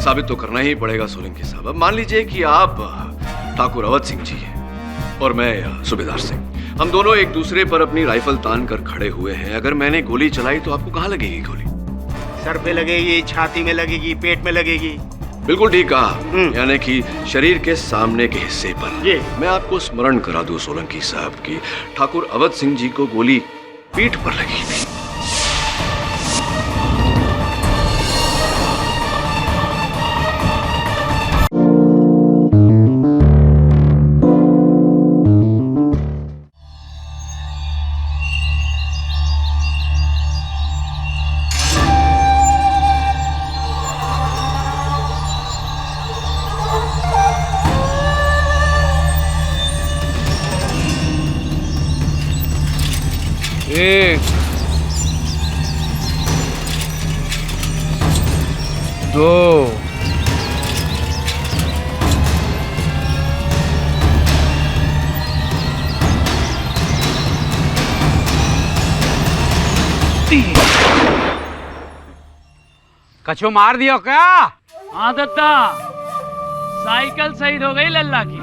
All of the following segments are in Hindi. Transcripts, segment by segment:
साबित तो करना ही पड़ेगा सोलंकी साहब। अब मान लीजिए कि आप ठाकुर अवध सिंह जी हैं और मैं सूबेदार सिंह। हम दोनों एक दूसरे पर अपनी राइफल तान कर खड़े हुए हैं। अगर मैंने गोली चलाई तो आपको कहाँ लगेगी गोली? सर पे लगेगी, छाती में लगेगी, पेट में लगेगी। बिल्कुल ठीक कहा, यानी कि शरीर के सामने के हिस्से पर। ये मैं आपको स्मरण करा दूं सोलंकी साहब की ठाकुर अवध सिंह जी को गोली पीठ पर लगी थी। एक, दो, तीन। कछो मार दियो क्या? हाँ दत्ता, साइकिल शहीद हो गई लल्ला की।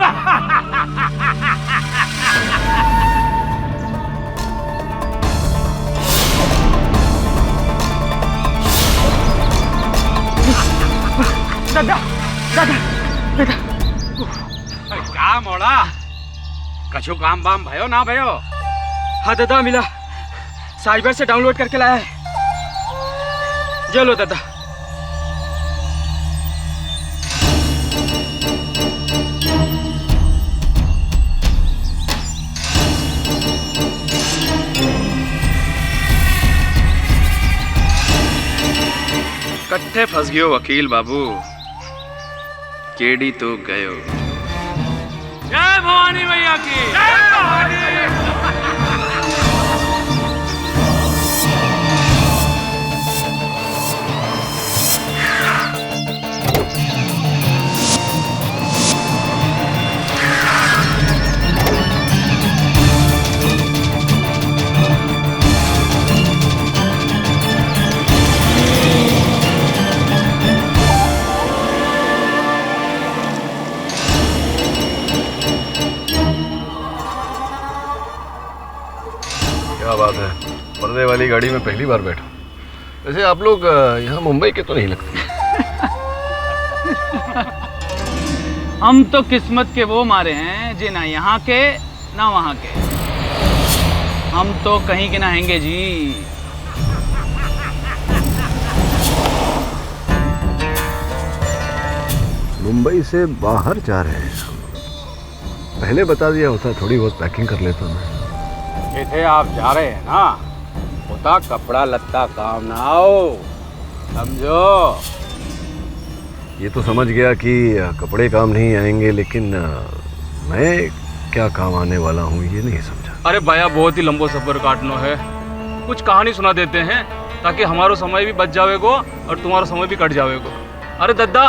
दादा, दादा, दादा। क्या मोड़ा? कछु काम बाम भयो ना भयो? हाँ दादा, मिला। साइबर से डाउनलोड करके लाया है। चलो दादा। कट्ठे फंस गयो वकील बाबू, केडी तो गयो। जय भवानी भैया की। जय भवानी। क्या बात है, पर्दे वाली गाड़ी में पहली बार बैठा। वैसे आप लोग यहाँ मुंबई के तो नहीं लगते। हम तो किस्मत के वो मारे हैं जी, ना यहाँ के ना वहाँ के। हम तो कहीं के ना हैंगे जी। मुंबई से बाहर जा रहे हैं। पहले बता दिया होता, थोड़ी बहुत पैकिंग कर लेता मैं। जिथे आप जा रहे हैं ना, होता कपड़ा लत्ता काम ना आओ, समझो। ये तो समझ गया कि कपड़े काम नहीं आएंगे, लेकिन मैं क्या काम आने वाला हूँ ये नहीं समझा। अरे भैया, बहुत ही लंबो सफर काटना है। कुछ कहानी सुना देते हैं ताकि हमारो समय भी बच जावेगो और तुम्हारा समय भी कट जावेगो। अरे दद्दा,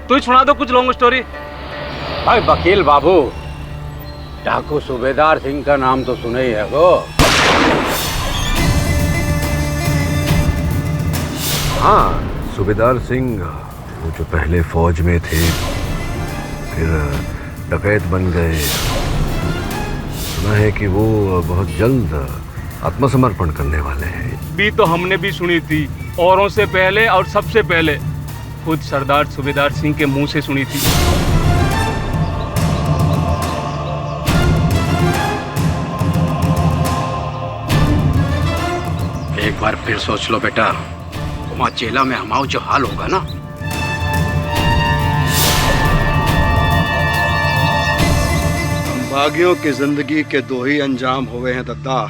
तू ही सुना दो कुछ लॉन्ग स्टोरी। भाई वकील बाबू, डाकू सूबेदार सिंह का नाम तो सुने ही है गो। हाँ, सूबेदार सिंह, वो जो पहले फौज में थे, फिर डकैत बन गए। सुना है कि वो बहुत जल्द आत्मसमर्पण करने वाले हैं। भी तो हमने भी सुनी थी, औरों से पहले और सबसे पहले खुद सरदार सूबेदार सिंह के मुंह से सुनी थी। एक बार फिर सोच लो बेटा, वहाँ चेला में हमारा जो हाल होगा ना। भागियों की जिंदगी के दो ही अंजाम हुए हैं दद्दा,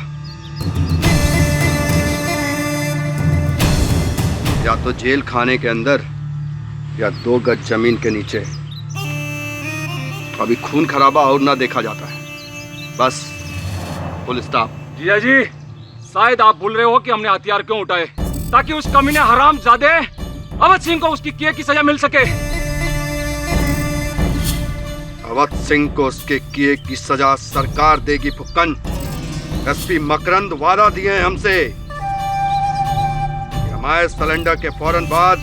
या तो जेल खाने के अंदर या 2 गज जमीन के नीचे। अभी खून खराबा और ना देखा जाता है। बस फुल स्टॉप। जिया जी, शायद आप भूल रहे हो कि हमने हथियार क्यों उठाए, ताकि उस कमीने हरामजादे अवध सिंह को उसकी किए की सजा मिल सके। अवध सिंह को उसके किए की सजा सरकार देगी फुक्कन। एसपी मकरंद वादा दिए हैं हमसे, हमारे सिलेंडर के फौरन बाद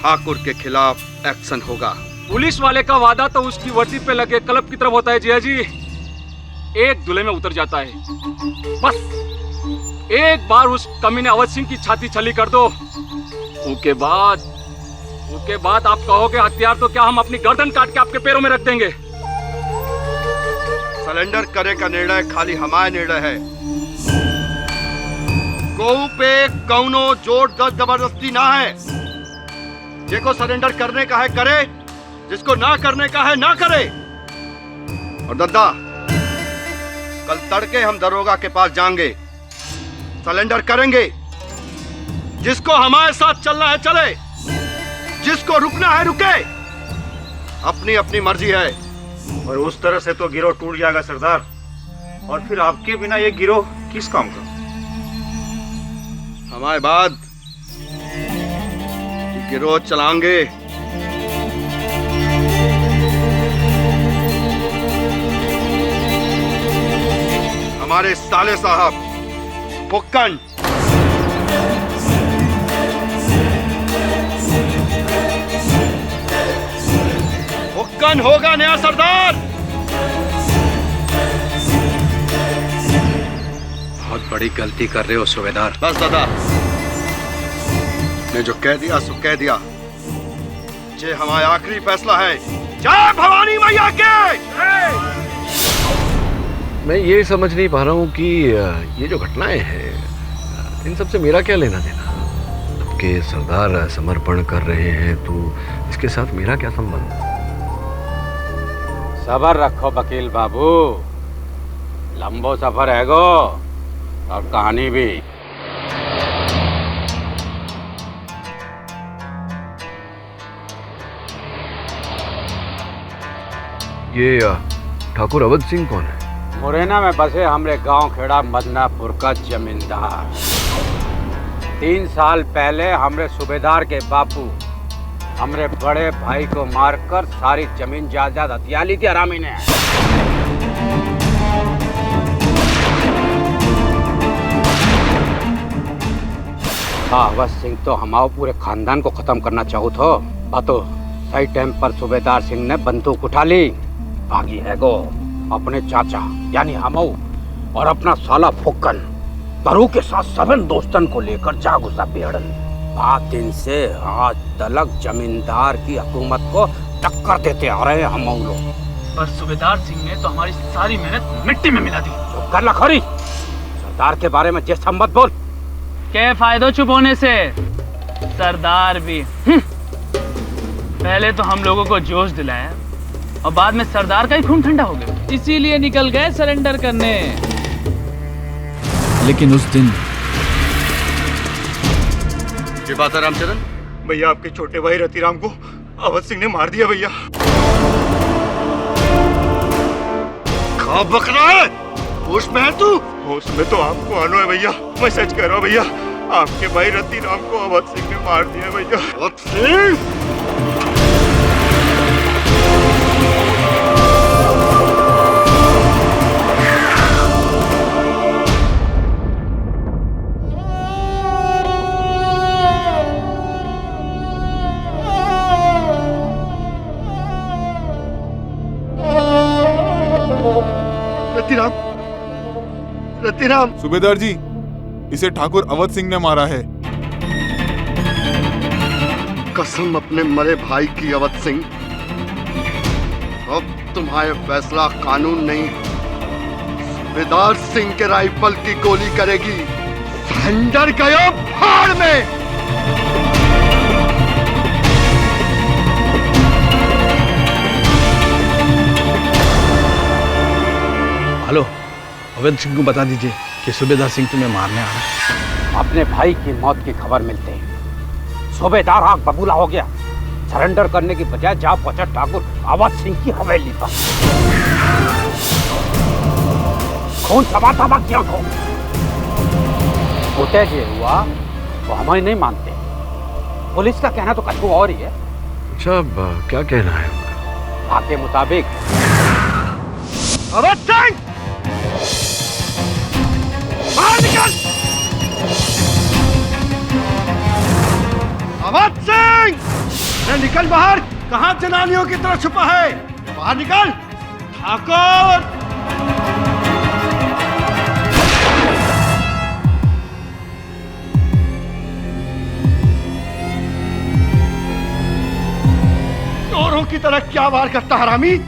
ठाकुर के खिलाफ एक्शन होगा। पुलिस वाले का वादा तो उसकी वर्दी पे लगे कलप की तरफ होता है जिया जी। एक दुले में उतर जाता है। बस एक बार उस कमीने अवध सिंह की छाती छली कर दो, उसके बाद आप कहोगे हथियार तो क्या, हम अपनी गर्दन काट के आपके पैरों में रख देंगे। सरेंडर करे का निर्णय खाली हमारा निर्णय है। गौ पे कौनो जोर जबरदस्ती ना है। जिसको सरेंडर करने का है करे, जिसको ना करने का है ना करे। और दद्दा, कल तड़के हम दरोगा के पास जाएंगे, सरेंडर करेंगे। जिसको हमारे साथ चलना है चले, जिसको रुकना है रुके। अपनी अपनी मर्जी है। और उस तरह से तो गिरोह टूट जाएगा सरदार, और फिर आपके बिना ये गिरोह किस काम का? हमारे बाद गिरोह चलाएंगे। हमारे साले साहब फुक्कन। फुक्कन होगा नया सरदार। बहुत बड़ी गलती कर रहे हो सूबेदार। बस दादा, ने जो कह दिया सो कह दिया। ये हमारा आखिरी फैसला है। जय भवानी मैया के। मैं ये समझ नहीं पा रहा हूँ कि ये जो घटनाएं हैं इन सब से मेरा क्या लेना देना। आपके सरदार समर्पण कर रहे हैं तो इसके साथ मेरा क्या संबंध? सबर रखो वकील बाबू, लंबो सफर है गो, और कहानी भी। ये ठाकुर अवध सिंह कौन है? मुरैना में बसे हमरे गांव खेड़ा मदनापुर का जमींदार। 3 साल पहले हमरे सूबेदार के बापू हमरे बड़े भाई को मारकर सारी जमीन जायदाद हथिया ली थी हरामी ने। अवध सिंह तो हमारे पूरे खानदान को खत्म करना चाहू थो, बातो सही टाइम पर सूबेदार सिंह ने बंदूक उठा ली। भागी है गो अपने चाचा यानी हमऊ और अपना साला फुक्कन दरू के साथ सबन दोस्तन को लेकर जा घुसा पेड़न। 5 दिन से आज तलक जमींदार की हुकूमत को टक्कर देते आ रहे हमऊ लोग। पर सूबेदार सिंह ने तो हमारी सारी मेहनत मिट्टी में मिला दी। चुप कर लखोरी, सरदार के बारे में जैसा मत बोल। क्या फायदा चुप होने से? सरदार भी पहले तो हम लोगों को जोश दिलाया और बाद में सरदार का ही खून ठंडा हो गया, इसीलिए निकल गए सरेंडर करने। लेकिन उस दिन ये बात है रामचरण? भैया आपके छोटे भाई रतिराम को अवध सिंह ने मार दिया भैया। कहाँ बक रहा है? होश में है तू? होश में तो आपको आनो है भैया, मैं सच कह रहा हूँ भैया। आपके भाई रतिराम को अवध सिंह ने मार दिया भैया। अवध सिंह? रतिराम। सूबेदार जी, इसे ठाकुर अवध सिंह ने मारा है। कसम अपने मरे भाई की अवध सिंह। अब तुम्हारे फैसला कानून नहीं, सूबेदार सिंह के राइफल की गोली करेगी। सरेंडर गयो भाड़ में। हेलो, अवध सिंह को बता दीजिए कि सूबेदार सिंह तुम्हें मारने आ रहा है। अपने भाई की मौत की खबर मिलते ही सूबेदार आग बबूला हो गया। सरेंडर करने की बजाय जा पहुंचा ठाकुर अवध सिंह की हवेली पर। खून तबाह किया को होते जे हुआ वो हमें नहीं मानते। पुलिस का कहना तो कुछ और ही है। अच्छा, क्या कहना है उनका? आपके मुताबिक अवध सिंह बाहर निकल। अवध सिंह अरे निकल बाहर, कहां जनानियों की तरह छुपा है? बाहर निकल ठाकुर। चोरों की तरह क्या वार करता हरामी?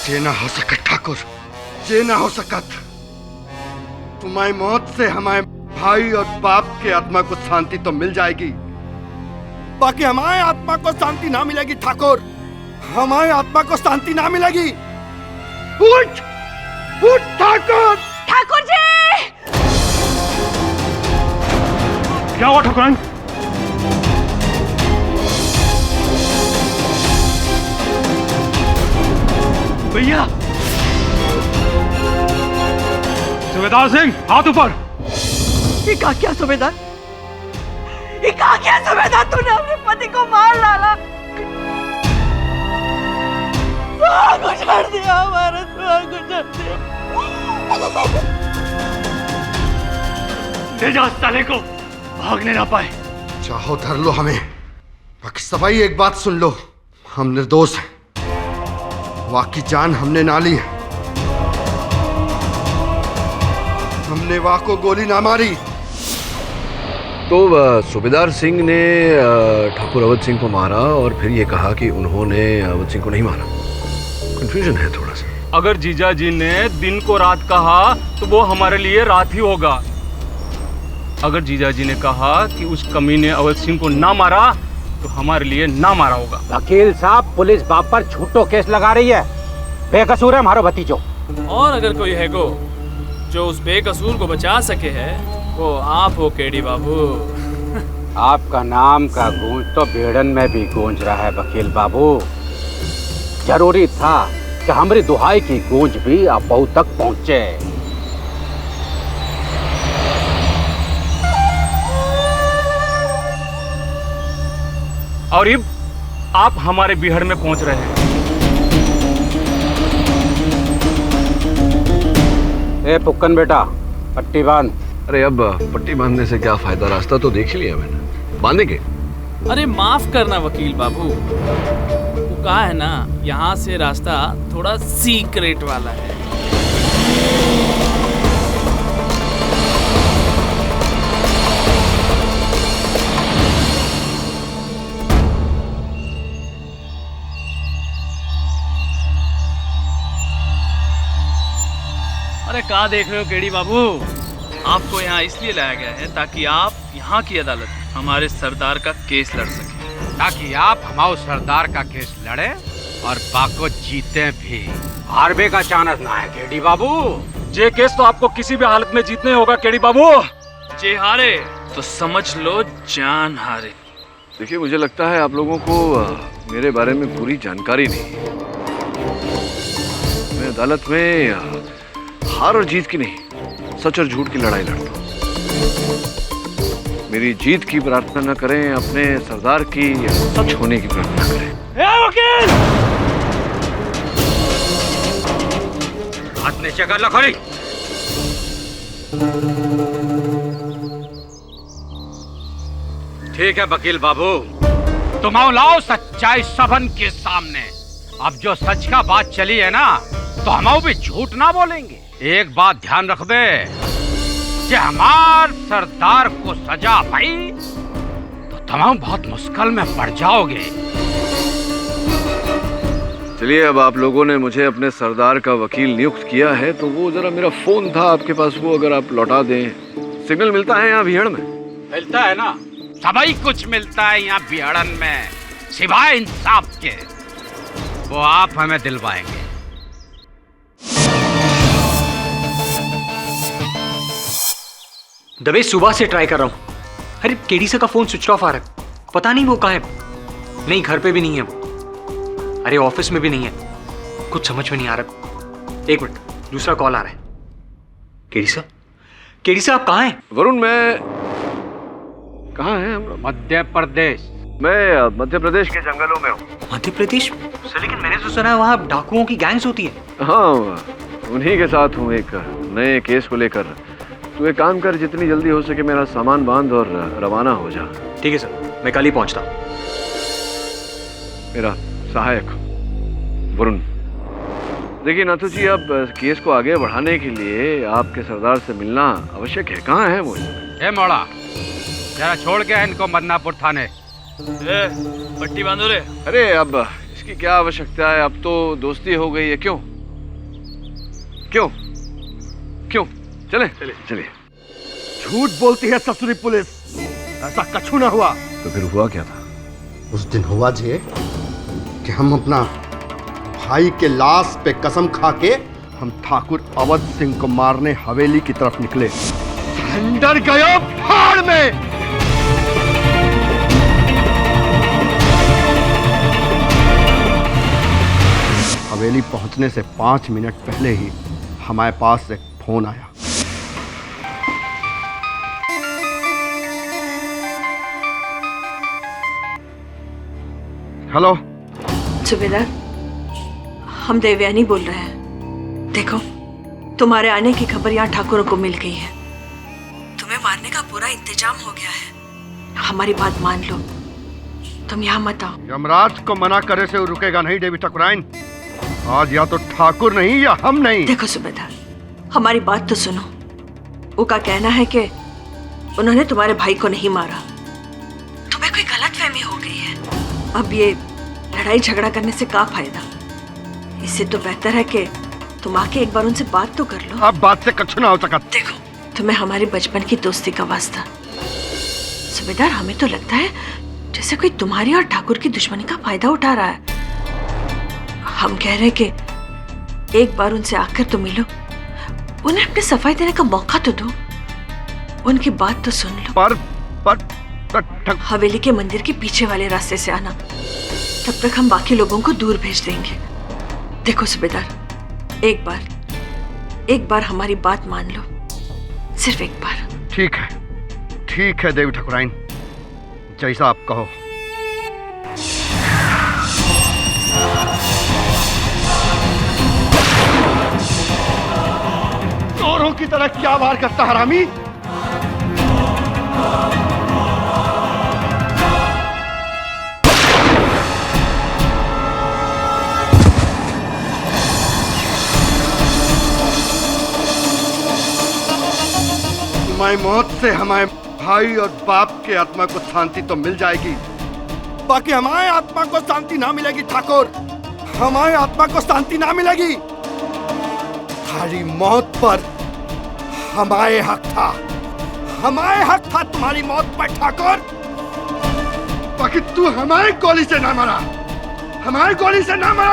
जे ना हो सकत ठाकुर, जे ना हो सकत। तुम्हारी मौत से हमारे भाई और बाप के आत्मा को शांति तो मिल जाएगी, बाकी हमारे आत्मा को शांति ना मिलेगी ठाकुर, हमारे आत्मा को शांति ना मिलेगी। उठ उठ ठाकुर। ठाकुर जी! क्या हुआ ठाकुराइन? भैया! सूबेदार सिंह, हाथ ऊपर। ये क्या सूबेदार? ये क्या सूबेदार? तूने अपने पति को मार डाला, सुहाग उजाड़ दिया, हमारा सुहाग उजाड़ दिया। ले जाओ साले को, भागने ना पाए। चाहो धर लो हमें, बाकी सभाई एक बात सुन लो, हम निर्दोष हैं, वाकी जान हमने ना ली है, हमने वाह को गोली ना मारी। तो सूबेदार सिंह ने ठाकुर अवध सिंह को मारा और फिर ये कहा कि उन्होंने अवध सिंह को नहीं मारा। कंफ्यूजन है थोड़ा सा। अगर जीजा जी ने दिन को रात कहा तो वो हमारे लिए रात ही होगा। अगर जीजा जी ने कहा कि उस कमी ने अवध सिंह को ना मारा तो हमारे लिए ना मारा होगा। वकील साहब, पुलिस बाप पर झूठो केस लगा रही है, बेकसूर है हमारा भतीजो। और अगर कोई है गो जो उस बेकसूर को बचा सके है, वो आप हो केडी बाबू। आपका नाम का गूंज तो बेड़न में भी गूंज रहा है वकील बाबू। जरूरी था कि हमारी दुहाई की गूंज भी अबू तक पहुंचे। और अब आप हमारे बिहड़ में पहुंच रहे हैं। ए पुक्कन बेटा, पट्टी बांध। अरे अब पट्टी बांधने से क्या फायदा, रास्ता तो देख ही लिया मैंने, बांधेंगे। अरे माफ करना वकील बाबू, वो कहा है ना, यहाँ से रास्ता थोड़ा सीक्रेट वाला है। अरे कहाँ देख रहे हो केडी बाबू, आपको यहाँ इसलिए लाया गया है ताकि आप यहाँ की अदालत में हमारे सरदार का केस लड़ सकें, ताकि आप हमारे सरदार का केस लड़े और बाको जीते भी। हारबे का चांस ना है केडी बाबू। ये केस तो आपको किसी भी हालत में जीतने होगा केडी बाबू। जे हारे तो समझ लो जान हारे। देखिए, मुझे लगता है आप लोगों को मेरे बारे में पूरी जानकारी नहीं है। मैं अदालत में हार और जीत की नहीं, सच और झूठ की लड़ाई लड़ता हूँ। मेरी जीत की प्रार्थना न करें, अपने सरदार की सच होने की प्रार्थना करें। वकील! हाथ नीचे कर लो खड़ी। ठीक है वकील बाबू, तुम आओ लाओ सच्चाई सबन के सामने। अब जो सच का बात चली है ना, तो हम भी झूठ ना बोलेंगे। एक बात ध्यान रख दे कि हमार सरदार को सजा पाई तो तुम बहुत मुश्किल में पड़ जाओगे। चलिए, अब आप लोगों ने मुझे अपने सरदार का वकील नियुक्त किया है, तो वो जरा मेरा फोन था आपके पास, वो अगर आप लौटा दें। सिग्नल मिलता है यहाँ बिहड़ में? मिलता है ना, सभी कुछ मिलता है यहाँ बिहड़न में, सिवाय इंसाफ के। वो आप हमें दिलवाएंगे। दबे सुबह से ट्राई कर रहा हूँ। अरे केडी सर का फोन स्विच ऑफ आ रहा है, पता नहीं वो कहाँ है। नहीं, घर पे भी नहीं है वो। अरे ऑफिस में भी नहीं है, कुछ समझ में नहीं आ रहा। एक मिनट, दूसरा कॉल आ रहा है। केडी सर आप कहाँ हैं? वरुण, मैं कहाँ है? मध्य प्रदेश। मैं मध्य प्रदेश के जंगलों में हूँ। मध्य प्रदेश सर, लेकिन मैंने तो सुना है वहाँ डाकुओं की गैंग्स होती है। हाँ, उन्हीं के साथ हूँ एक नए केस को लेकर। तू एक काम कर, जितनी जल्दी हो सके मेरा सामान बांध और रवाना हो जा। ठीक है सर, मैं कल ही पहुँचता हूँ। मेरा सहायक वरुण। देखिए नाथू जी, अब केस को आगे बढ़ाने के लिए आपके सरदार से मिलना आवश्यक है। कहाँ है वो? ए मोड़ा, जरा छोड़ के इनको मदनापुर थाने। पट्टी बांधो रे। अरे अब इसकी क्या आवश्यकता है, अब तो दोस्ती हो गई है। क्यों क्यों क्यों? चले चले चलिए। झूठ बोलती है ससुरी पुलिस, ऐसा कछु ना हुआ। तो फिर हुआ क्या था? उस दिन हुआ जे कि हम अपना भाई के लाश पे कसम खा के हम ठाकुर अवध सिंह को मारने हवेली की तरफ निकले। सरेंडर गयो भाड़ में। हवेली पहुंचने से 5 मिनट पहले ही हमारे पास एक फोन आया। हेलो सुबेदार, हम देवयानी बोल रहे हैं। देखो, तुम्हारे आने की खबर यहाँ ठाकुरों को मिल गई है। तुम्हें मारने का पूरा इंतजाम हो गया है। हमारी बात मान लो, तुम यहाँ मत आओ। यमराज को मना करे से रुकेगा नहीं देवी ठाकुराइन। आज या तो ठाकुर नहीं या हम नहीं। देखो सुबेदार, हमारी बात तो सुनो। उनका कहना है कि उन्होंने तुम्हारे भाई को नहीं मारा, तुम्हें कोई गलतफहमी हो गई है। अब ये लड़ाई झगड़ा करने से क्या फायदा? इससे तो बेहतर है कि तुम आके एक बार उनसे बात तो कर लो। अब बात से कछु ना हो सका। देखो, तुम्हें हमारे बचपन की दोस्ती का वास्ता। सुबेदार, हमें तो लगता है जैसे कोई तुम्हारी और ठाकुर की दुश्मनी का फायदा उठा रहा है। हम कह रहे कि एक बार उनसे आकर तो मिलो, उन्हें अपनी सफाई देने का मौका तो दो, उनकी बात तो सुन लो। पर हवेली के मंदिर के पीछे वाले रास्ते से आना, तब तक हम बाकी लोगों को दूर भेज देंगे। देखो सुबेदार, एक बार हमारी बात मान लो, सिर्फ एक बार। ठीक है देवी ठाकुराइन, जैसा आप कहो। चोरों की तरह क्या वार करता हरामी? तुम्हारी मौत से हमारे भाई और बाप के आत्मा को शांति तो मिल जाएगी, बाकी हमारे आत्मा को शांति ना मिलेगी। ठाकुर, हमारे आत्मा को शांति ना मिलेगी। तुम्हारी मौत पर हमारे हक था, तुम्हारी मौत पर ठाकुर। बाकी तू हमारी गोली से ना मरा,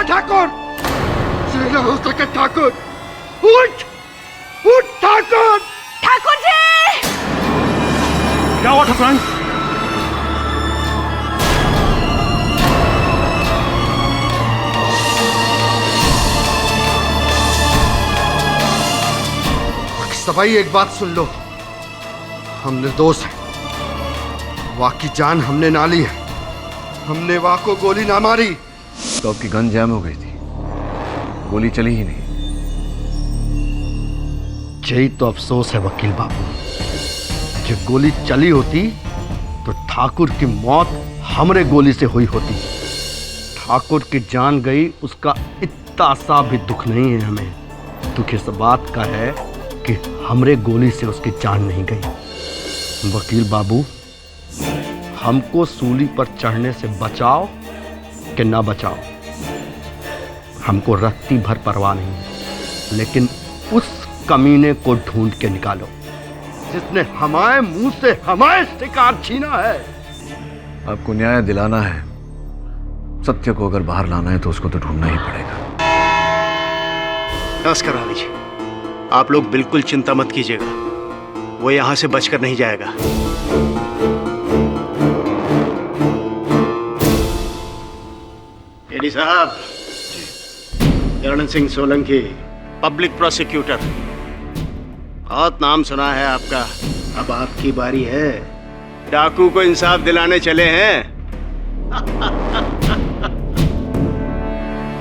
ठाकुर। जितना हो सके ठाकुर, उठ ठाकुर। ठाकुर जी! क्या हुआ ठाकुराइन? सभाई, एक बात सुन लो, हम निर्दोष हैं। वाह की जान हमने ना ली है, हमने वाह को गोली ना मारी। तो आपकी गन जैम हो गई थी, गोली चली ही नहीं। यही तो अफसोस है वकील बाबू, कि गोली चली होती तो ठाकुर की मौत हमरे गोली से हुई होती। ठाकुर की जान गई, उसका इतना सा भी दुख नहीं है हमें। दुख इस बात का है कि हमरे गोली से उसकी जान नहीं गई। वकील बाबू, हमको सूली पर चढ़ने से बचाओ कि ना बचाओ, हमको रत्ती भर परवाह नहीं है, लेकिन उस कमीने को ढूंढ के निकालो जिसने हमारे मुंह से हमारे शिकार छीना है। आपको न्याय दिलाना है, सत्य को अगर बाहर लाना है तो उसको तो ढूंढना ही पड़ेगा। नमस्कार भाभी जी, आप लोग बिल्कुल चिंता मत कीजिएगा, वो यहाँ से बचकर नहीं जाएगा। एडी साहब, चरण सिंह सोलंकी, पब्लिक प्रोसिक्यूटर, बहुत नाम सुना है आपका। अब आपकी बारी है। डाकू को इंसाफ दिलाने चले हैं,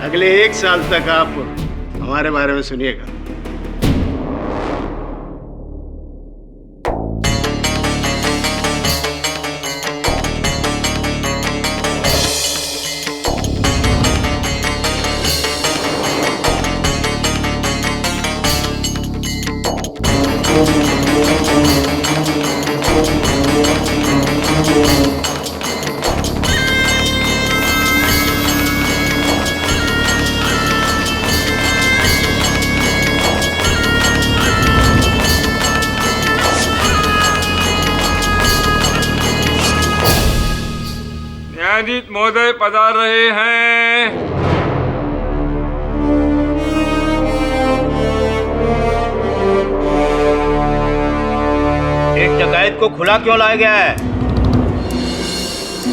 अगले 1 साल तक आप हमारे बारे में सुनिएगा। न्यायाधीश महोदय पधार रहे हैं। एक डकैत को खुला क्यों लाया गया है?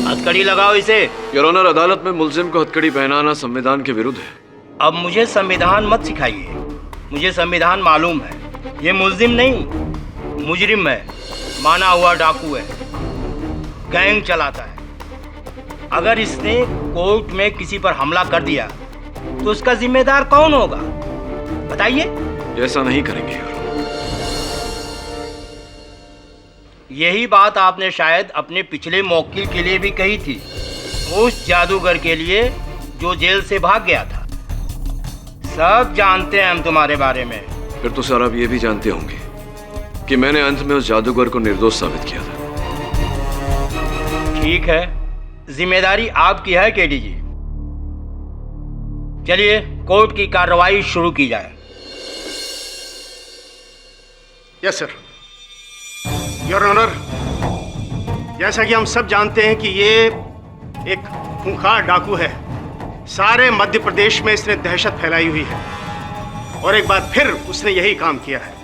हथकड़ी लगाओ इसे। योर ऑनर, अदालत में मुल्जिम को हथकड़ी पहनाना संविधान के विरुद्ध है। अब मुझे संविधान मत सिखाइए, मुझे संविधान मालूम है। ये मुल्जिम नहीं, मुजरिम है, माना हुआ डाकू है, गैंग चलाता है। अगर इसने कोर्ट में किसी पर हमला कर दिया तो उसका जिम्मेदार कौन होगा, बताइए? ऐसा नहीं करेंगे योर। यही बात आपने शायद अपने पिछले मौकिल के लिए भी कही थी, उस जादूगर के लिए जो जेल से भाग गया था। सब जानते हैं हम तुम्हारे बारे में। फिर तो सर आप ये भी जानते होंगे कि मैंने अंत में उस जादूगर को निर्दोष साबित किया था। ठीक है, जिम्मेदारी आपकी है केडी जी। चलिए कोर्ट की कार्रवाई शुरू की जाए। Yes sir. योर ऑनर, जैसा कि हम सब जानते हैं कि ये एक खूंखार डाकू है। सारे मध्य प्रदेश में इसने दहशत फैलाई हुई है और एक बार फिर उसने यही काम किया है।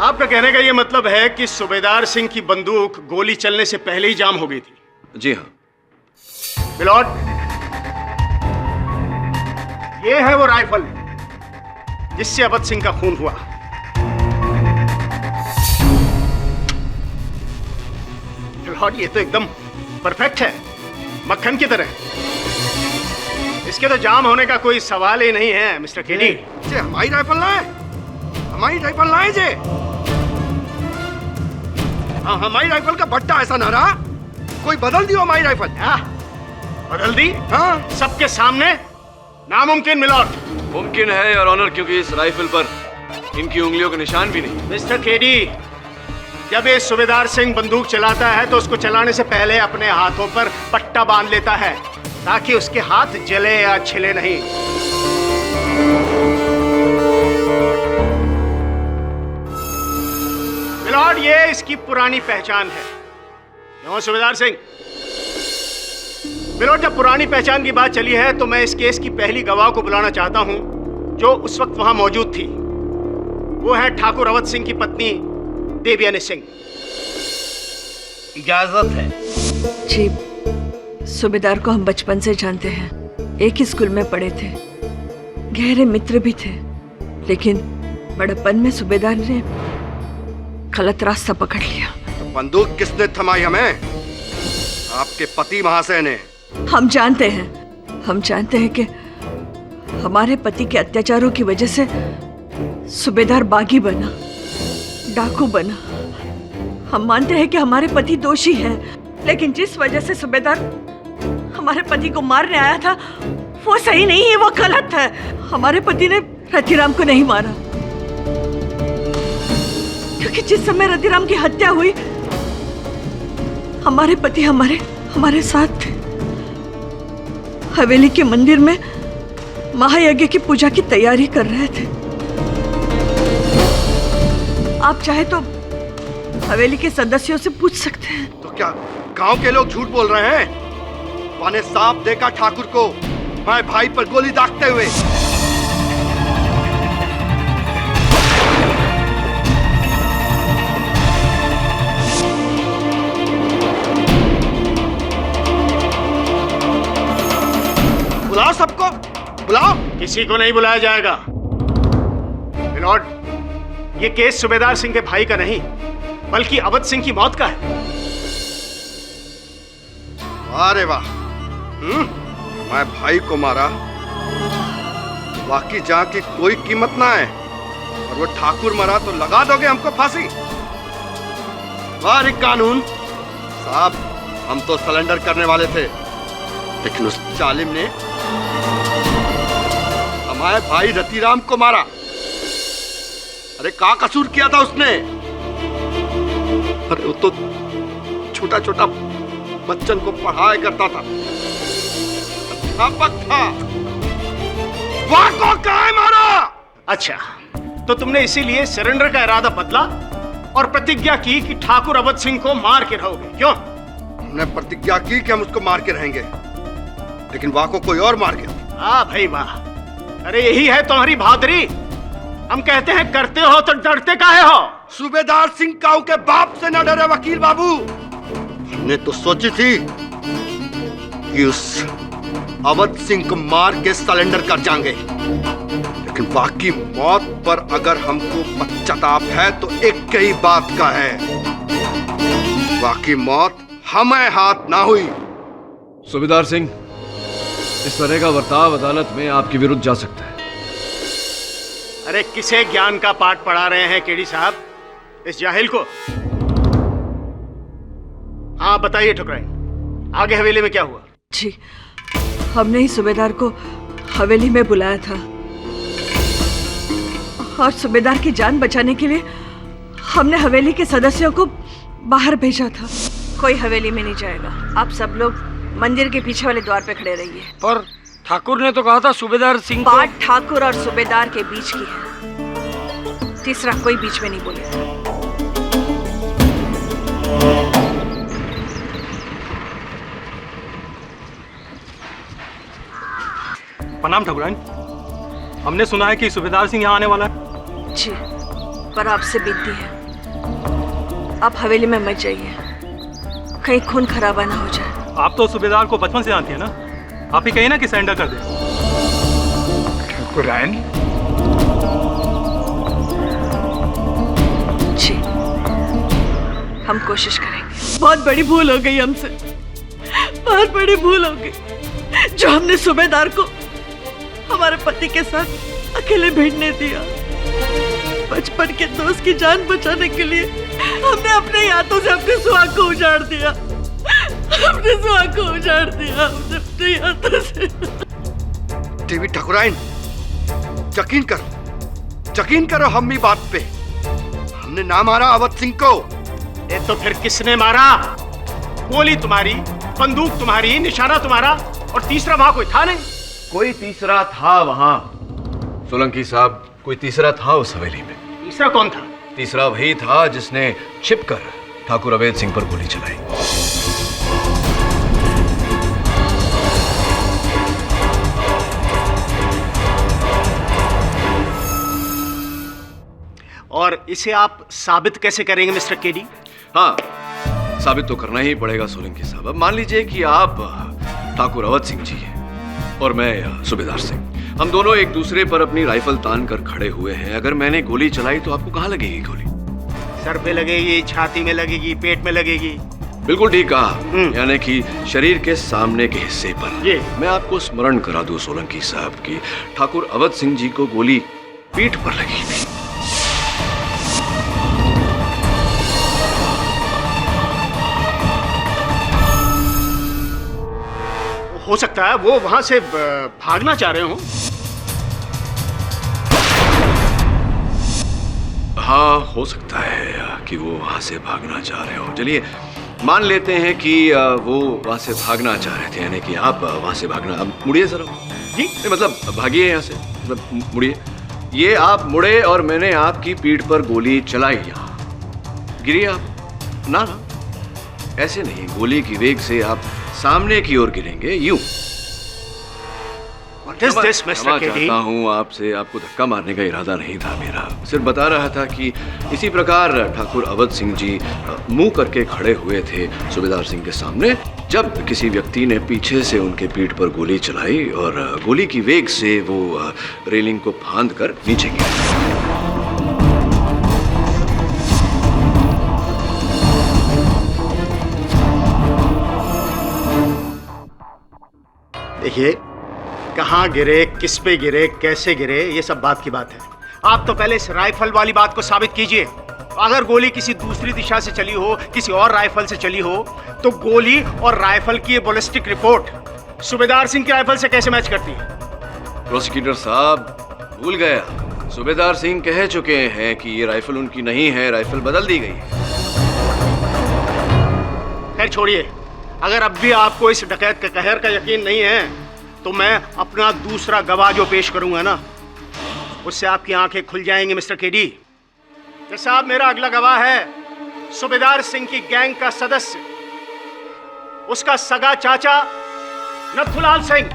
आपका कहने का ये मतलब है कि सूबेदार सिंह की बंदूक गोली चलने से पहले ही जाम हो गई थी? जी हाँ। मिलॉर्ड, ये है वो राइफल जिससे अवध सिंह का खून हुआ। मिलॉर्ड, ये तो एकदम परफेक्ट है, मक्खन की तरह। इसके तो जाम होने का कोई सवाल ही नहीं है मिस्टर केडी। हमारी राइफल लाए, हमारी राइफल लाए जे। हाँ, हमारी राइफल का भट्टा ऐसा ना रहा, कोई बदल दियो हमारी राइफल। बदल दी? हाँ, सबके सामने? नामुमकिन मिलॉर्ड। मुमकिन है योर ऑनर, क्योंकि इस राइफल पर इनकी उंगलियों के निशान भी नहीं। मिस्टर केडी, जब ये सूबेदार सिंह बंदूक चलाता है तो उसको चलाने से पहले अपने हाथों पर पट्टा बांध लेता है ताकि उसके हाथ जले या छिले नहीं। मिलॉर्ड, ये इसकी पुरानी पहचान है। क्यों सूबेदार सिंह? मिलॉर्ड, जब पुरानी पहचान की बात चली है तो मैं इस केस की पहली गवाह को बुलाना चाहता हूं जो उस वक्त वहां मौजूद थी। वो है ठाकुर अवध सिंह की पत्नी देवयानी सिंह। इजाजत है? जी, सूबेदार को हम बचपन से जानते हैं, एक ही स्कूल में पढ़े थे, गहरे मित्र भी थे। लेकिन बड़प्पन में सूबेदार ने गलत रास्ता पकड़ लिया। तो बंदूक किसने थमाई हमें? आपके पति महाशय ने। हम जानते हैं कि हमारे पति के अत्याचारों की वजह से सूबेदार बागी बना, डाकू बना। हम मानते हैं कि हमारे पति दोषी हैं, लेकिन जिस वजह से सूबेदार हमारे पति को मारने आया था वो सही नहीं है, वो गलत है। हमारे पति ने रतिराम को नहीं मारा, क्योंकि जिस समय रतिराम की हत्या हुई हमारे पति हमारे साथ थे। हवेली के मंदिर में महायज्ञ की पूजा की तैयारी कर रहे थे। आप चाहे तो हवेली के सदस्यों से पूछ सकते हैं। तो क्या गांव के लोग झूठ बोल रहे हैं? मैंने साफ देखा ठाकुर को मैं भाई पर गोली दागते हुए। बुलाओ सबको, बुलाओ। किसी को नहीं बुलाया जाएगा। मिलॉर्ड, ये केस सूबेदार सिंह के भाई का नहीं बल्कि अवध सिंह की मौत का है। अरे वाह, मैं भाई को मारा, बाकी जान की कोई कीमत ना है, और वो ठाकुर मरा तो लगा दोगे हमको फांसी? वाह कानून साहब, हम तो सरेंडर करने वाले थे, लेकिन उस जालिम ने हमारे भाई रतिराम को मारा। अरे क्या कसूर किया था उसने? अरे वो तो छोटा छोटा बच्चन को पढ़ाया करता था, अध्यापक था। वाह को काय मारा? अच्छा, तो तुमने इसीलिए सरेंडर का इरादा बदला और प्रतिज्ञा की कि ठाकुर अवध सिंह को मार के रहोगे, क्यों? हमने प्रतिज्ञा की कि हम उसको मार के रहेंगे, लेकिन वाह को कोई और मार गया। हाँ भाई वाह, अरे यही है तुम्हारी बहादुरी। हम कहते हैं करते हो तो डरते काहे हो? सूबेदार सिंह काऊ के बाप से न डरे वकील बाबू। हमने तो सोची थी कि उस अवध सिंह को मार के सरेंडर कर जाएंगे, लेकिन बाकी मौत पर अगर हमको पश्चाताप है तो एक ही बात का है, बाकी मौत हमें हाथ ना हुई। सूबेदार सिंह, इस तरह का बर्ताव अदालत में आपके विरुद्ध जा सकता है। अरे किसे ज्ञान का पाठ पढ़ा रहे हैं केडी साहब, इस जाहिल को? हाँ बताइए ठुकराइन, आगे हवेली में क्या हुआ? जी, हमने ही सूबेदार को हवेली में बुलाया था और सूबेदार की जान बचाने के लिए हमने हवेली के सदस्यों को बाहर भेजा था। कोई हवेली में नहीं जाएगा, आप सब लोग मंदिर के पीछे वाले द्वार पे खड़े रहिए। पर ठाकुर ने तो कहा था सूबेदार सिंह को... बात ठाकुर और सूबेदार के बीच की है, तीसरा कोई बीच में नहीं बोलेगा। प्रणाम ठाकुराइन, हमने सुना है कि सूबेदार सिंह यहाँ आने वाला है। जी, पर आपसे विनती है, आप हवेली में मत जाइए, कहीं खून खराबा ना हो जाए। आप तो सूबेदार को बचपन से जानती है ना, आप ही कहिए ना कि सरेंडर कर दे। ठाकुराइन जी, हम कोशिश करेंगे। बहुत बड़ी भूल हो गई हमसे, बहुत बड़ी भूल हो गई जो हमने सूबेदार को हमारे पति के साथ अकेले भिड़ने दिया। बचपन के दोस्त की जान बचाने के लिए हमने अपने हाथों से अपने सुहाग को उजाड़ दिया, अपने सुहाग को उजाड़ दिया हमने अपने हाथों से। देवी ठाकुराइन, यकीन करो हम ही बात पे, हमने ना मारा अवध सिंह को। ये तो फिर किसने मारा? गोली तुम्हारी, बंदूक तुम्हारी, निशाना तुम्हारा, और तीसरा वहां कोई था नहीं। कोई तीसरा था वहां सोलंकी साहब, कोई तीसरा था उस हवेली में। तीसरा कौन था? तीसरा वही था जिसने छिपकर ठाकुर अवध सिंह पर गोली चलाई। और इसे आप साबित कैसे करेंगे मिस्टर केडी? हाँ, साबित तो करना ही पड़ेगा सोलंकी साहब। अब मान लीजिए कि आप ठाकुर अवध सिंह जी हैं और मैं सूबेदार सिंह, हम दोनों एक दूसरे पर अपनी राइफल तान कर खड़े हुए हैं। अगर मैंने गोली चलाई तो आपको कहाँ लगेगी गोली? सर पे लगेगी, छाती में लगेगी, पेट में लगेगी। बिल्कुल ठीक कहा, यानी कि शरीर के सामने के हिस्से पर। ये मैं आपको स्मरण करा दूं सोलंकी साहब की ठाकुर अवध सिंह जी को गोली पीठ पर लगी थी। हो सकता है वो वहां से भागना चाह रहे हो। हाँ, हो सकता है कि वो वहां से भागना चाह रहे हो। चलिए मान लेते हैं कि वो वहां से भागना चाह रहे थे, यानी कि आप वहां से भागना। अब मुड़िए जरा जी, मतलब भागिए यहाँ से, मतलब मुड़िए। ये आप मुड़े और मैंने आपकी पीठ पर गोली चलाई, यहाँ गिरिए आप। ना ना, ऐसे नहीं, गोली की वेग से आप सामने की ओर गिरेंगे, यूं। क्षमा चाहता हूँ आपसे, आपको धक्का मारने का इरादा नहीं था मेरा। सिर्फ बता रहा था कि इसी प्रकार ठाकुर अवध सिंह जी मुंह करके खड़े हुए थे सूबेदार सिंह के सामने, जब किसी व्यक्ति ने पीछे से उनके पीठ पर गोली चलाई और गोली की वेग से वो रेलिंग को फांद कर नीचे गिरा। देखिए, कहाँ गिरे, किस पे गिरे, कैसे गिरे, ये सब बात की बात है। आप तो पहले इस राइफल वाली बात को साबित कीजिए। अगर गोली किसी दूसरी दिशा से चली हो, किसी और राइफल से चली हो, तो गोली और राइफल की बैलिस्टिक रिपोर्ट सूबेदार सिंह की राइफल से कैसे मैच करती है? प्रोसिक्यूटर साहब भूल गया, सूबेदार सिंह कह चुके हैं कि ये राइफल उनकी नहीं है, राइफल बदल दी गई है। खैर छोड़िए, अगर अब भी आपको इस डकैत के कहर का यकीन नहीं है, तो मैं अपना दूसरा गवाह जो पेश करूंगा ना, उससे आपकी आंखें खुल जाएंगी मिस्टर केडी। साहब, मेरा अगला गवाह है सूबेदार सिंह की गैंग का सदस्य, उसका सगा चाचा नथुलाल सिंह।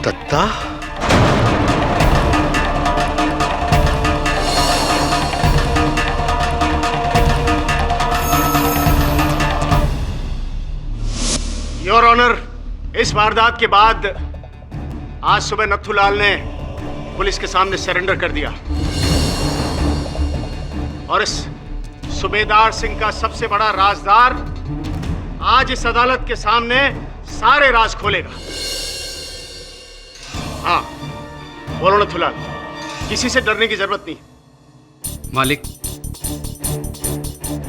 दत्ता, योर ऑनर, इस वारदात के बाद आज सुबह नथुलाल ने पुलिस के सामने सरेंडर कर दिया और इस सूबेदार सिंह का सबसे बड़ा राजदार आज इस अदालत के सामने सारे राज खोलेगा। हाँ, बोलो नथुलाल, किसी से डरने की जरूरत नहीं। मालिक,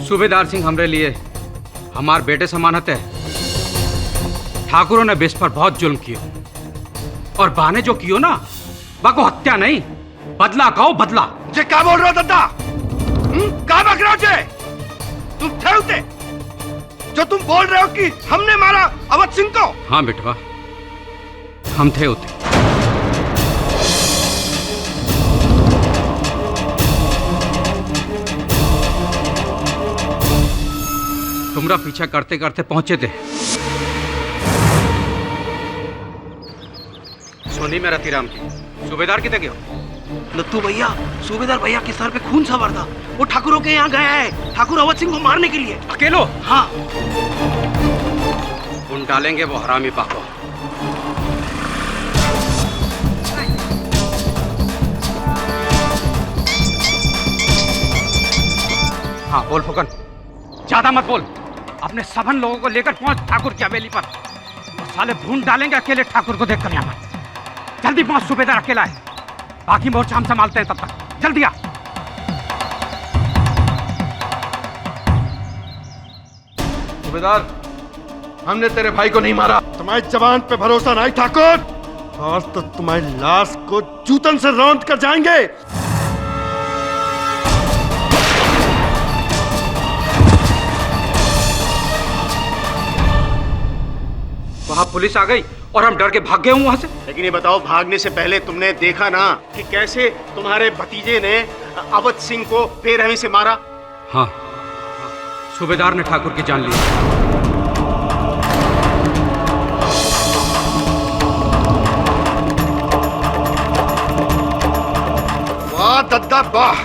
सूबेदार सिंह हमरे लिए हमार बेटे समानत है। ठाकुरों ने बेस पर बहुत जुल्म किया और बहाने जो कियो ना, बाको हत्या नहीं, बदला कहो बदला। जे क्या बोल रहे हो दद्दा? क्या बक रहे हो जे? तुम थे उते? जो तुम बोल रहे हो कि हमने मारा अवध सिंह को? हाँ बेटवा, हम थे उते। तुमरा पीछा करते करते पहुंचे थे। सोनी मेरा तिराम की सूबेदार कितने गए हो? लत्तू भैया, सूबेदार भैया के सर पे खून सवार था, वो ठाकुरों के यहाँ गया है ठाकुर अवध सिंह को मारने के लिए। अकेलो? हाँ। उन डालेंगे वो हरामी पाको। हाँ बोल फुकन, ज्यादा मत बोल। अपने सबन लोगों को लेकर पहुंच ठाकुर की हवेली पर। वो साले भून डालेंगे अकेले ठाकुर को देखकर यहाँ पर। जल्दी पहुंच, सूबेदार अकेला है, बाकी मोर्चा हम संभालते हैं। तब तक जल्दी आ। सूबेदार, हमने तेरे भाई को नहीं मारा। तुम्हारी जबान पे भरोसा नहीं ठाकुर, आज तो तुम्हारी लाश को जूतन से रौंद कर जाएंगे। वहां पुलिस आ गई और हम डर के भाग गए हूं वहां से। लेकिन ये बताओ, भागने से पहले तुमने देखा ना कि कैसे तुम्हारे भतीजे ने अवध सिंह को बेरहमी से मारा? हाँ, सूबेदार ने ठाकुर की जान ली। वाह दद्दा वाह,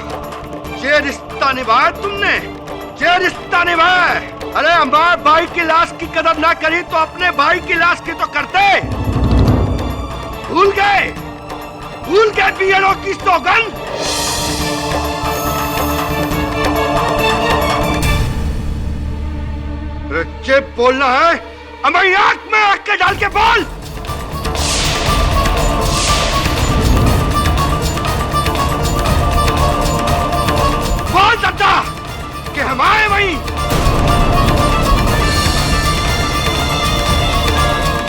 ये रिश्ता निभाया तुमने, ये रिश्ता निभाया। अरे हमारे भाई की लाश की कदर ना करी तो अपने भाई की लाश की तो करते। भूल गए बीएलओ की सौगंध। जे बोलना है हमारी आंख में आंख के डाल के बोल। बोल दद्दा कि हम आए वहीं।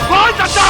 बोल दद्दा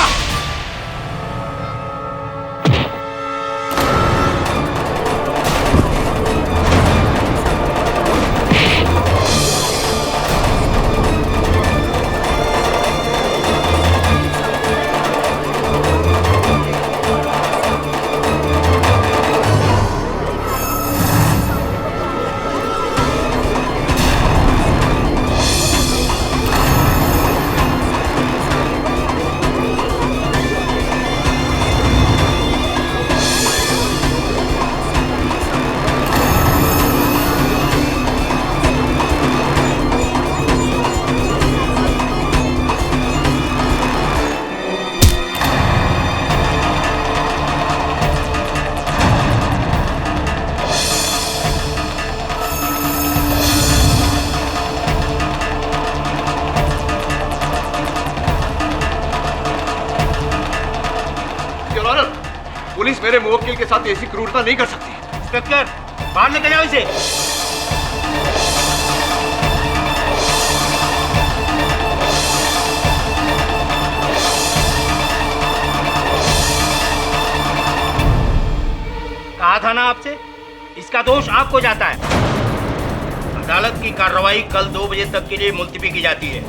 मेरे मुवक्किल के साथ ऐसी क्रूरता नहीं कर सकती। इंस्पेक्टर, बाहर लेके जाओ इसे। कहा था ना आपसे, इसका दोष आपको जाता है। अदालत की कार्रवाई कल 2 बजे तक के लिए मुलतवी की जाती है।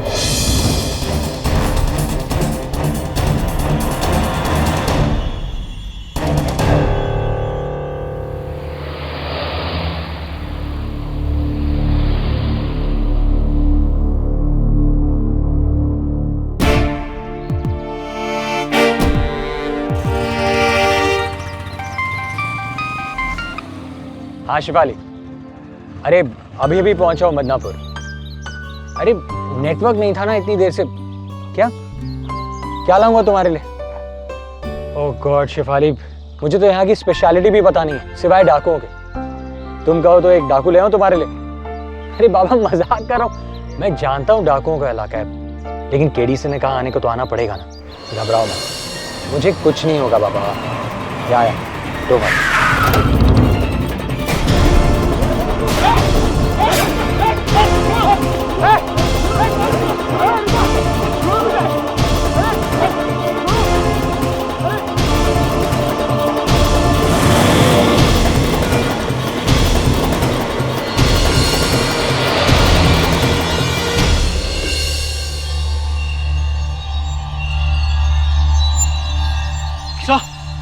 हाँ शिफाली, अरे अभी अभी पहुंचा हूँ बदनापुर। अरे नेटवर्क नहीं था ना इतनी देर से। क्या लाऊंगा तुम्हारे लिए? ओह गॉड शिफाली, मुझे तो यहाँ की स्पेशलिटी भी पता नहीं है सिवाय डाकुओं के। तुम कहो तो एक डाकू ले आऊं तुम्हारे लिए? अरे बाबा मजाक कर रहा हूँ, मैं जानता हूँ डाकुओं का इलाका है, लेकिन केडी से ने कहा आने को तो आना पड़ेगा ना। घबराओ मत, मुझे कुछ नहीं होगा बाबा। क्या है तो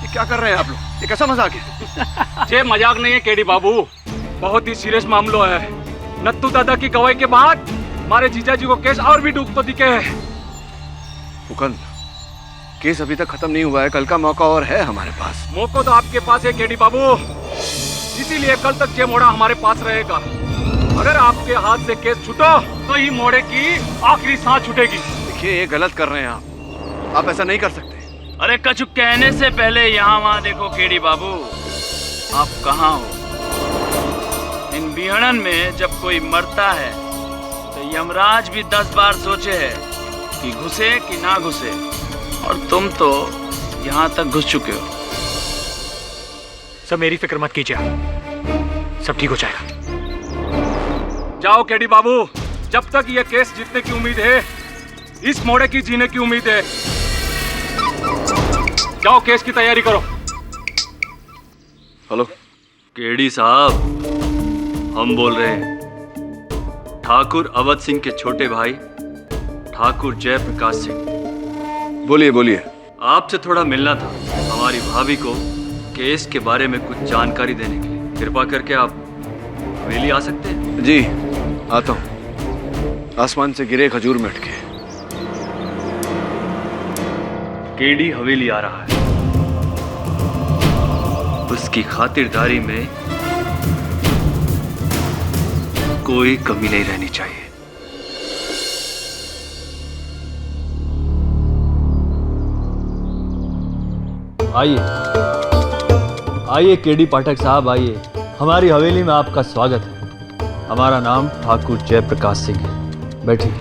ये क्या कर रहे हैं आप लोग? ये कैसा मजाक है? ये मजाक नहीं है केडी बाबू, बहुत ही सीरियस मामला है। नत्थू दादा की गवाही के बाद हमारे जीजा जी को केस और भी डूब तो दिखे है। मुकुंद, केस अभी तक खत्म नहीं हुआ है, कल का मौका और है हमारे पास। मौका तो आपके पास है केडी बाबू, इसीलिए कल तक ये मोड़ा हमारे पास रहेगा। अगर आपके हाथ से केस छूटा तो ही मोड़े की आखिरी सांस छूटेगी। देखिए ये गलत कर रहे हैं आप ऐसा नहीं कर सकते। अरे कछु कहने से पहले यहाँ वहाँ देखो केडी बाबू, आप कहाँ हो? इन बिहड़न में जब कोई मरता है तो यमराज भी 10 बार सोचे है कि घुसे कि ना घुसे, और तुम तो यहाँ तक घुस चुके हो। सब मेरी फिक्र मत कीजिए, सब ठीक हो जाएगा। जाओ केडी बाबू, जब तक ये केस जीतने की उम्मीद है, इस मोड़े की जीने की उम्मीद है। जाओ केस की तैयारी करो। हेलो केडी साहब, हम बोल रहे हैं। ठाकुर अवध सिंह के छोटे भाई ठाकुर जयप्रकाश सिंह। बोलिए बोलिए। आपसे थोड़ा मिलना था, हमारी भाभी को केस के बारे में कुछ जानकारी देने के लिए। कृपा करके आप हवेली आ सकते हैं? जी आता हूँ। आसमान से गिरे खजूर में अटके। केडी हवेली आ रहा है, उसकी खातिरदारी में कोई कमी नहीं रहनी चाहिए। आइए आइए केडी पाठक साहब, आइए। हमारी हवेली में आपका स्वागत है। हमारा नाम ठाकुर जयप्रकाश सिंह है। बैठिए।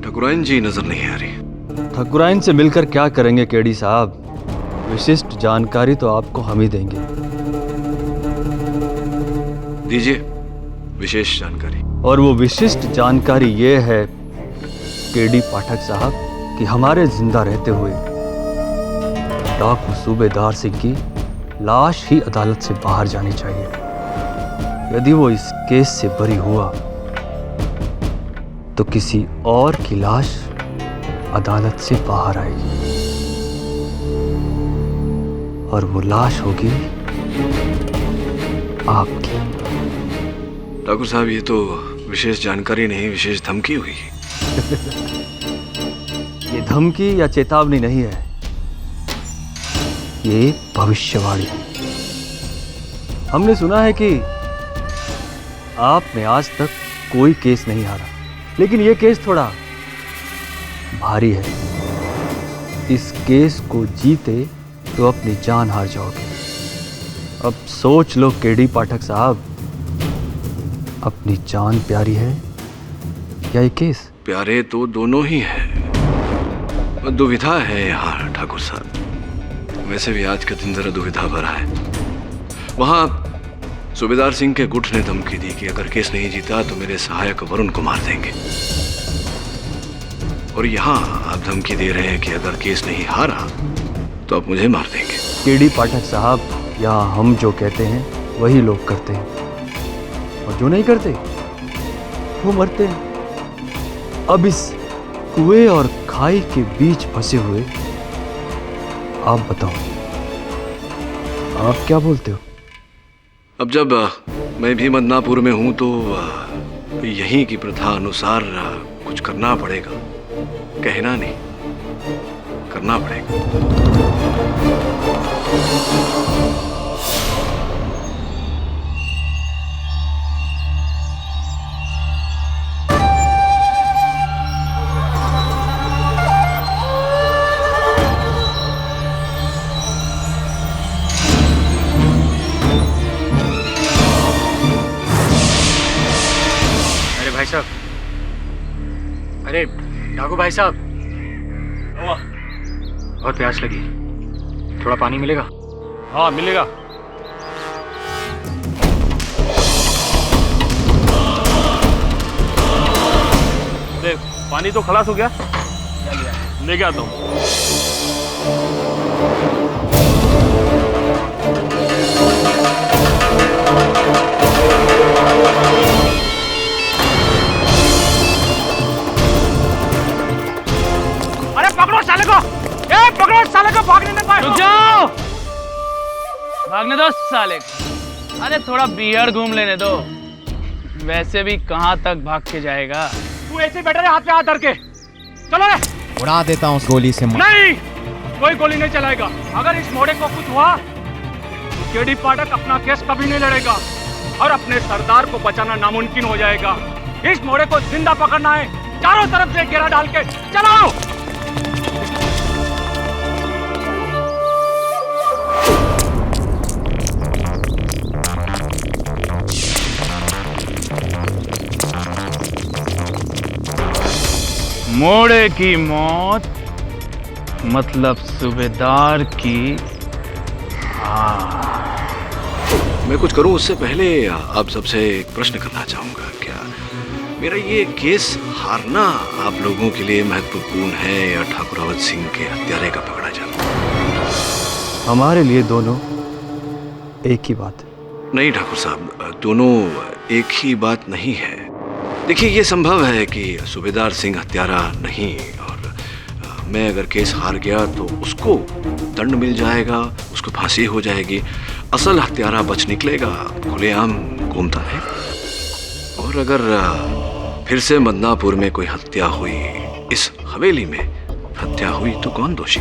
ठाकुराइन जी नजर नहीं आ रही। ठाकुराइन से मिलकर क्या करेंगे केडी साहब? विशिष्ट जानकारी तो आपको हम ही देंगे। दीजिए विशेष जानकारी। और वो विशिष्ट जानकारी ये है केडी पाठक साहब कि हमारे जिंदा रहते हुए डाकू सूबेदार सिंह की लाश ही अदालत से बाहर जानी चाहिए। यदि वो इस केस से बरी हुआ तो किसी और की लाश अदालत से बाहर आएगी, और वो लाश होगी आपकी। ठाकुर साहब, ये तो विशेष जानकारी नहीं, विशेष धमकी हुई। ये धमकी या चेतावनी नहीं है, ये भविष्यवाणी है। हमने सुना है कि आपने आज तक कोई केस नहीं हारा, लेकिन ये केस थोड़ा भारी है। इस केस को जीते तो अपनी जान हार जाओगे। अब सोच लो केडी पाठक साहब, अपनी जान प्यारी है या ये केस? प्यारे तो दोनों ही हैं। दुविधा है यहाँ ठाकुर साहब। वैसे भी आज का दिन जरा दुविधा भरा है। वहां सूबेदार सिंह के गुट ने धमकी दी कि अगर केस नहीं जीता तो मेरे सहायक वरुण को मार देंगे, और यहाँ आप धमकी दे रहे हैं कि अगर केस नहीं हारा तो आप मुझे मार देंगे। केडी पाठक साहब, यहाँ हम जो कहते हैं वही लोग करते हैं, और जो नहीं करते वो मरते हैं। अब इस कुएं और खाई के बीच फंसे हुए आप बताओ, आप क्या बोलते हो? अब जब मैं भी मदनापुर में हूं तो यहीं की प्रथा अनुसार कुछ करना पड़ेगा। कहना नहीं, करना पड़ेगा। भाई साहब, अरे डाकू भाई साहब, बहुत प्यास लगी, थोड़ा पानी मिलेगा? हाँ मिलेगा। देख पानी तो खलास हो गया, ले गया तो। अरे पकड़ो साले को! ए पकड़ो साले को, भागने में पाए। रुक जाओ, भागने दो साले को। अरे थोड़ा बियर घूम लेने दो, वैसे भी कहाँ तक भाग के जाएगा। तू ऐसे बैठा रहे, हाथ पे हाथ धर के। चलो रे, उड़ा देता हूँ उस गोली से। नहीं, कोई गोली नहीं चलाएगा। अगर इस मोड़े को कुछ हुआ तो केडी पाठक अपना केस कभी नहीं लड़ेगा और अपने सरदार को बचाना नामुमकिन हो जाएगा। इस मोड़े को जिंदा पकड़ना है, चारों तरफ से घेरा डाल के। चलाओ। मोड़े की मौत मतलब सूबेदार की हार। मैं कुछ करूं उससे पहले आप सबसे एक प्रश्न करना चाहूंगा। क्या मेरा ये केस हारना आप लोगों के लिए महत्वपूर्ण है या ठाकुर अवध सिंह के हत्यारे का पकड़ा जाना? हमारे लिए दोनों एक ही बात है। नहीं ठाकुर साहब, दोनों एक ही बात नहीं है। देखिए, ये संभव है कि सूबेदार सिंह हत्यारा नहीं, और मैं अगर केस हार गया तो उसको दंड मिल जाएगा, उसको फांसी हो जाएगी, असल हत्यारा बच निकलेगा, खुलेआम घूमता है। और अगर फिर से मदनापुर में कोई हत्या हुई, इस हवेली में हत्या हुई, तो कौन दोषी?